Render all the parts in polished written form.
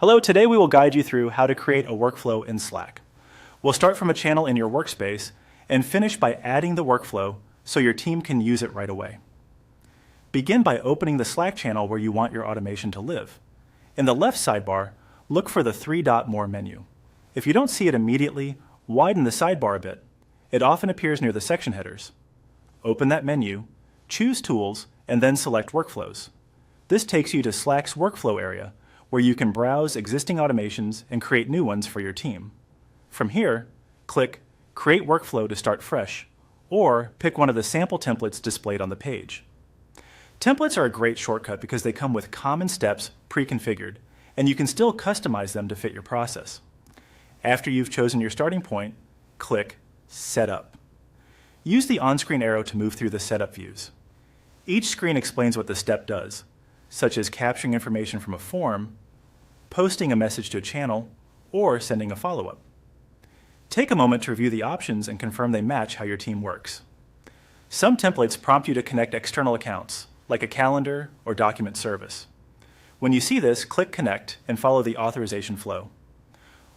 Hello, today we will guide you through how to create a workflow in Slack. We'll start from a channel in your workspace and finish by adding the workflow so your team can use it right away. Begin by opening the Slack channel where you want your automation to live. In the left sidebar, look for the three-dot More menu. If you don't see it immediately, widen the sidebar a bit. It often appears near the section headers. Open that menu, choose Tools, and then select Workflows. This takes you to Slack's workflow area, where you can browse existing automations and create new ones for your team. From here, click Create Workflow to start fresh, or pick one of the sample templates displayed on the page. Templates are a great shortcut because they come with common steps pre-configured, and you can still customize them to fit your process. After you've chosen your starting point, click Setup. Use the on-screen arrow to move through the setup views. Each screen explains what the step does, such as capturing information from a form, posting a message to a channel, or sending a follow-up. Take a moment to review the options and confirm they match how your team works. Some templates prompt you to connect external accounts, like a calendar or document service. When you see this, click Connect and follow the authorization flow.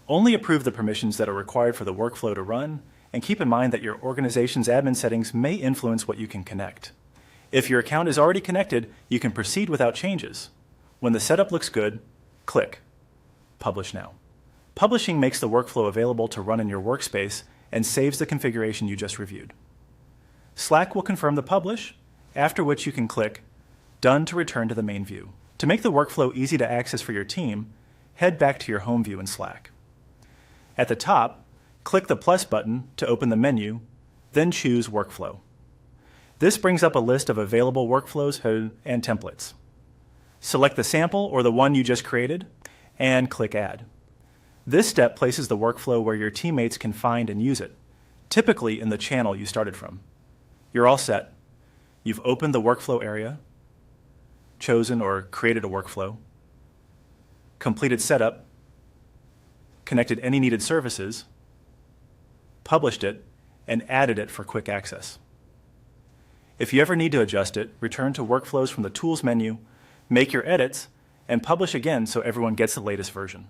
Only approve the permissions that are required for the workflow to run, and keep in mind that your organization's admin settings may influence what you can connect. If your account is already connected, you can proceed without changes. When the setup looks good, click Publish Now. Publishing makes the workflow available to run in your workspace and saves the configuration you just reviewed. Slack will confirm the publish, after which you can click Done to return to the main view. To make the workflow easy to access for your team, head back to your home view in Slack. At the top, click the plus button to open the menu, then choose Workflow. This brings up a list of available workflows and templates. Select the sample or the one you just created and click Add. This step places the workflow where your teammates can find and use it, typically in the channel you started from. You're all set. You've opened the workflow area, chosen or created a workflow, completed setup, connected any needed services, published it, and added it for quick access. If you ever need to adjust it, return to Workflows from the Tools menu, make your edits, and publish again so everyone gets the latest version.